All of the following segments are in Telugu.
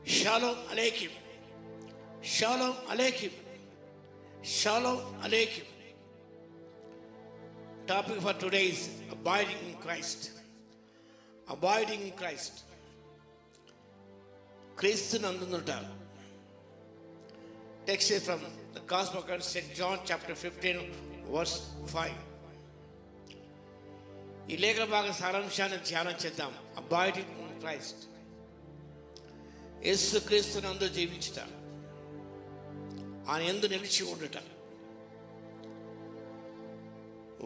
Shalom Aleichem. Shalom Aleichem. Shalom Aleichem. Topic for today is abiding in Christ. Abiding in Christ. Christ నందునుట. Text is from the Gospel according to St. John chapter 15 verse 5. ఈ లేఖన భాగం సారాంశాన్ని ధ్యానం చేద్దాం. Avoiding in Christ. యేసు క్రీస్తు నందు జీవించుట, ఆయన యందు నిలిచి ఉండుట.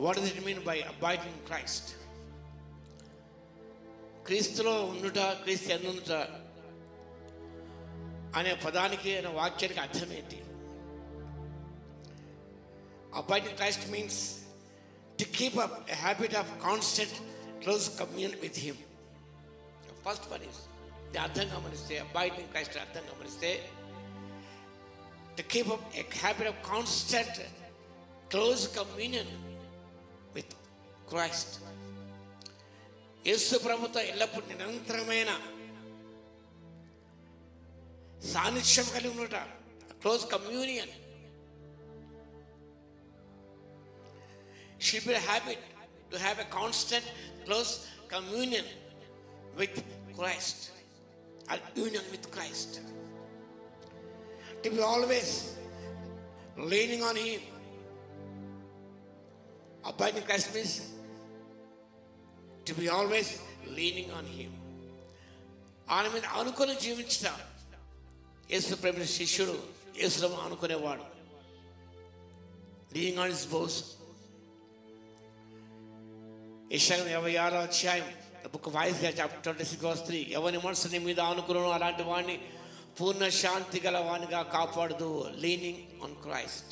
What does it mean by avoiding in Christ? క్రీస్తులో ఉండుట, క్రీస్తు యందు ఉండుట అనే పదానికి అనే వాక్యానికి అర్థం ఏంటి? Avoiding in Christ means to keep up a habit of constant close communion with him. The first one is the అర్థం గమనిస్తే, abiding in Christ అర్థం గమనిస్తే, to keep up a habit of constant close communion with Christ. యేసు ప్రభుతో ఎల్లప్పుడూ నిరంతరమైన సాన్నిధ్యం కలిగి ఉండుట, close communion. Should be a habit to have a constant close communion with Christ, or union with Christ. To be always leaning on him. Abiding in Christ means to be always leaning on him. ఆయన మీద అనుకుని జీవించుట. యేసు ప్రేమ శిష్యుడు యేసులో అనుకునేవాడు. Leaning on his boast. యెషయా 56వ అధ్యాయం, the book of Isaiah chapter 26 verse 3, ఎవని మనసు నీ మీద ఆనుకును అలాంటి వాడిని పూర్ణ శాంతి గల వానిగా కాపాడదు. Leaning on Christ,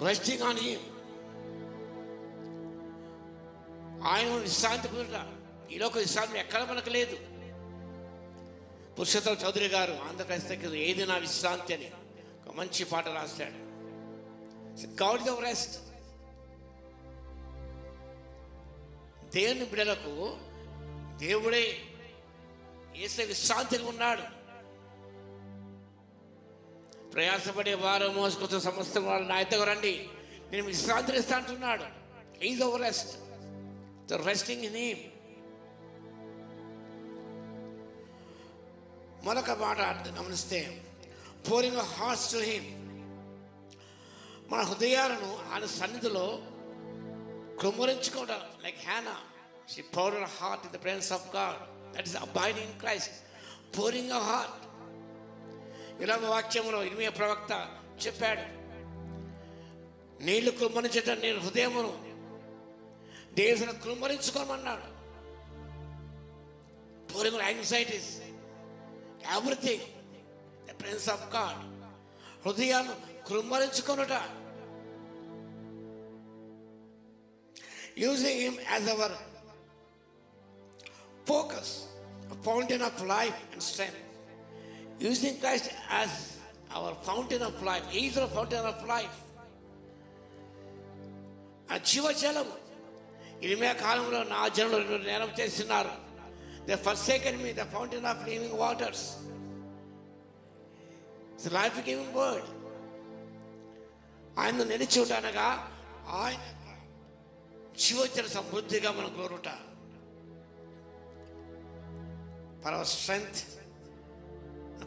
resting on him. ఆయన విశ్రాంతి పొందుట. ఈలోక విశ్రాంతి ఎక్కడ మనకు లేదు. పురుషోత్తమ చౌదరి గారు ఆంధ్రప్రదేశ్ ఏది నా విశ్రాంతి అని ఒక మంచి పాట రాశాడు. God is our rest. దేవుని బిడ్డలకు దేవుడే యేసు విశ్రాంతిగా ఉన్నాడు. ప్రయాసపడే వారు మోసుకొచ్చే సమస్త వాళ్ళు నా ఎద్దకు రండి, నేను విశ్రాంతిని ఇస్తా అంటున్నాడు. Is our rest, the resting in him. మరొక మాట గమనిస్తే, పోరింగ్ హార్ట్స్ టు హిమ్. మన హృదయాలను ఆయన సన్నిధిలో కుమ్మరించుకోవడం. Like Hannah, she poured her heart in the presence of God. That is abiding in Christ, pouring her heart. ఇలాగ వాక్యంలో ఇర్మీయా ప్రవక్త చెప్పాడు, నీళ్లు కుమ్మరించడం నేను హృదయమును దేవుని కుమ్మరించుకోమన్నాడు. pouring her anxieties, everything, the presence of God. హృదయాన్ని కుమ్మరించుకొనుట. Using him as our focus, a fountain of life and strength. Using Christ as our fountain of life. He is our fountain of life. ఆ జీవజలం. ఇరిమియా కాలంలో నా జనులు నేరం చేస్తున్నారు. They forsaken me, the fountain of living waters. It's a life-giving word. ఆయన నిలిచి ఉంటానగా ఆయన జీవజల సమృద్ధిగా మనం కోరుట. For our strength,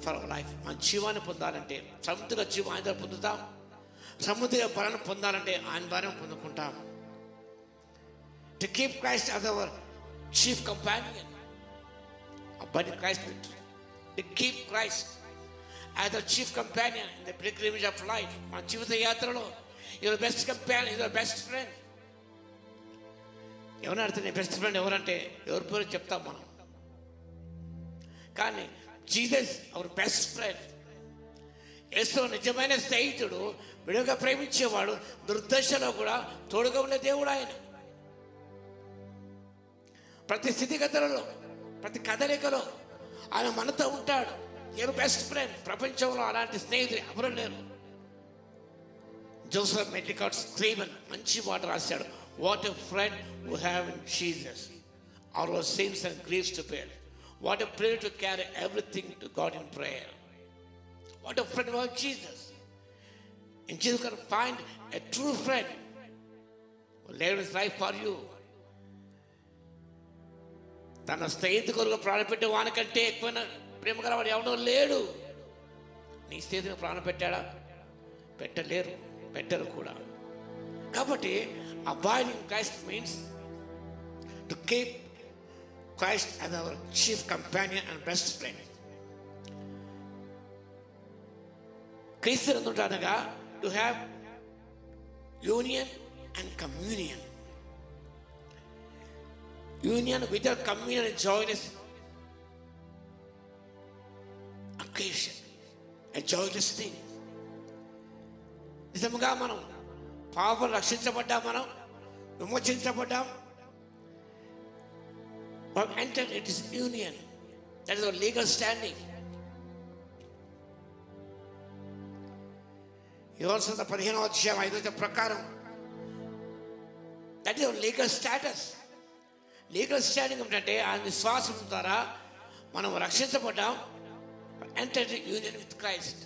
for our life. మన జీవాన్ని పొందాలంటే సమృద్ధిగా జీవం ఆయన ద్వారా పొందుతాం. సమృద్ధిగా బలాన్ని పొందాలంటే ఆయన ద్వారా పొందుకుంటాం. To keep Christ as our chief companion. అబ్బాయి Christ, to keep Christ as our chief companion in the pilgrimage of life. మన జీవిత యాత్రలో your best companion, your best friend. ఎవరైనా అడిగితే నీ బెస్ట్ ఫ్రెండ్ ఎవరంటే ఎవరి పేరు చెప్తాం మనం. కానీ జీసస్ అవర్ బెస్ట్ ఫ్రెండ్. యేసు నిజమైన స్నేహితుడు, విడుగా ప్రేమించేవాడు, దుర్దశలో కూడా తోడుగా ఉండే దేవుడు ఆయన. ప్రతి స్థితిగతులలో, ప్రతి కదలికలో ఆయన మనతో ఉంటాడు. ఎవరు బెస్ట్ ఫ్రెండ్? ప్రపంచంలో అలాంటి స్నేహితులు ఎవరు లేరు. జోసెఫ్ మెట్రికాట్ స్క్రీవెన్ మంచి మాట రాశాడు. What a friend we have in Jesus. Our sins and griefs to bear. What a privilege to carry everything to God in prayer. What a friend was Jesus. In Jesus you can find a true friend who laid his life for you. తన స్నేహితు కొరకు ప్రాణం పెట్టే వానికంటే ఎక్కువ ప్రేమ గలవాడు ఎవడో లేడు. నీ స్నేహితుని ప్రాణం పెట్టాడా? పెట్టలేరు, పెట్టరు కూడా. కాబట్టి abiding Christ means to keep Christ as our chief companion and best friend. క్రీస్తు అనగా to have union and communion. Union without communion and joyless occasion, a joyless thing. నిజంగా మనం పాపం రక్షించబడ్డాం, మనం విమోచించబడ్డాం. But enter it is union. That is our legal standing. యోహాను 15వ అధ్యాయం 5వ వచనం ప్రకారం that is our legal status. Legal standing ఏంటంటే ఆ విశ్వాసం ద్వారా మనం రక్షించబడ్డాం. Enter union with Christ.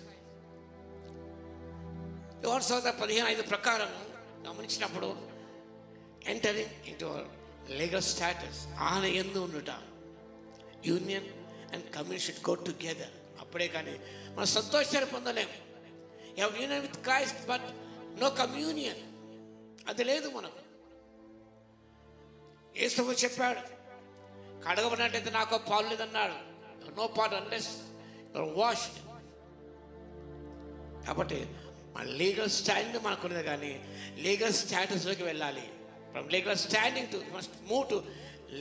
యోహాను 15:5 ప్రకారం గమనించినప్పుడు ఎంటరింగ్ ఇంటూ లీగల్ స్టాటస్, ఆయన యందు ఉండుట. Union and communion should go together. అప్పుడే కానీ మనం సంతోషాన్ని పొందలేము. You have union with Christ but no communion, అది లేదు మనకు. యేసు చెప్పాడు, కడగబడినట్టయితే నాకు పాలు లేదన్నాడు. No part unless your washed. కాబట్టి మన లీగల్ స్టాండింగ్ మనకున్నది, కానీ లీగల్ స్టాటస్లోకి వెళ్ళాలి. From legal standing to must move to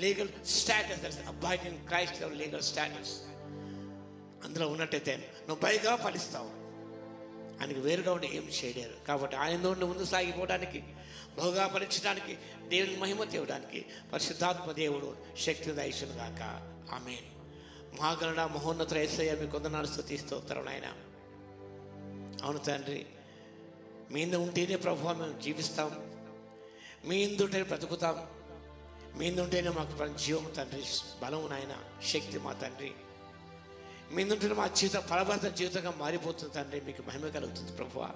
legal status. That's abiding Christ your legal status. అందులో ఉన్నట్టయితే నువ్వు పైగా ఫలిస్తావు. ఆయనకి వేరుగా ఉండి ఏం చేయలేరు. కాబట్టి ఆయన నుండి ముందు సాగిపోవడానికి, బహుగా ఫలించడానికి, దేవుని మహిమ తేవడానికి పరిశుద్ధాత్మ దేవుడు శక్తి దయచును గాక. ఆమేన్. మహాగణుడ మహోన్నత యేసయ్య మీకు వందనాలు స్తుతిస్తోత్రం నాయన. అవును తండ్రి, మీ ఇందు ఉంటేనే ప్రభువా మేము జీవిస్తాం, మీ ఇందుంటేనే బ్రతుకుతాం, మీ ఇందుంటేనే మాకు జీవం తండ్రి, బలం నాయన, శక్తి మా తండ్రి. మీ ఇందుంటేనే మా జీవితం ఫలభరిత జీవితంగా మారిపోతుంది తండ్రి. మీకు మహిమ కలుగుతుంది ప్రభువా.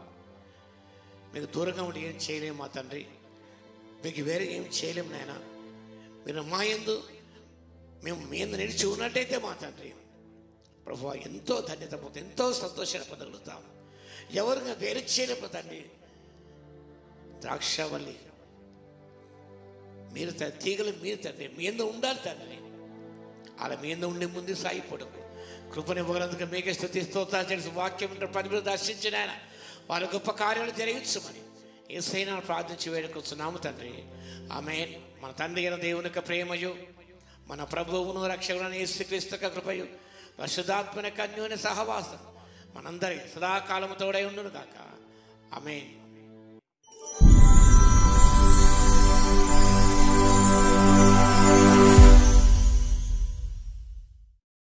మీకు దూరంగా ఉండి ఏం చేయలేము మా తండ్రి, మీకు వేరే ఏం చేయలేము నాయన. మీరు మా యందు, మేము మీ యందు నిలిచి ఉన్నట్టయితే మా తండ్రి ప్రభువా ఎంతో ధన్యత పొందుతాం, ఎంతో సంతోషాన్ని పొందగలుగుతాం. ఎవరుగా వేరే చేయలేము తండ్రి. ద్రాక్షవల్లి మీరు తీగలు మీరు తండ్రి, మీ యందు ఉండాలి తండ్రి. అలా మీ యందు ఉండే ముందు సాగిపోవడం కృపని ఇవ్వగలందుకు మీకే స్తుతి స్తోత్రాలు చేసి వాక్యం పనిలో దర్శించిన ఆయన వాళ్ళ గొప్ప కార్యాలు జరిగించమని యేసయ్యను ప్రార్థించి వేడుకొస్తున్నాము తండ్రి. ఆమేన్. మన తండ్రి అయిన దేవుని యొక్క ప్రేమయు, మన ప్రభువును రక్షకుడైన యేసుక్రీస్తు యొక్క కృపయు, పరిశుద్ధాత్మ యొక్క అన్యోన్య సహవాసం మనందరి సదాకాలము తోడై ఉండును గాక. ఆమేన్.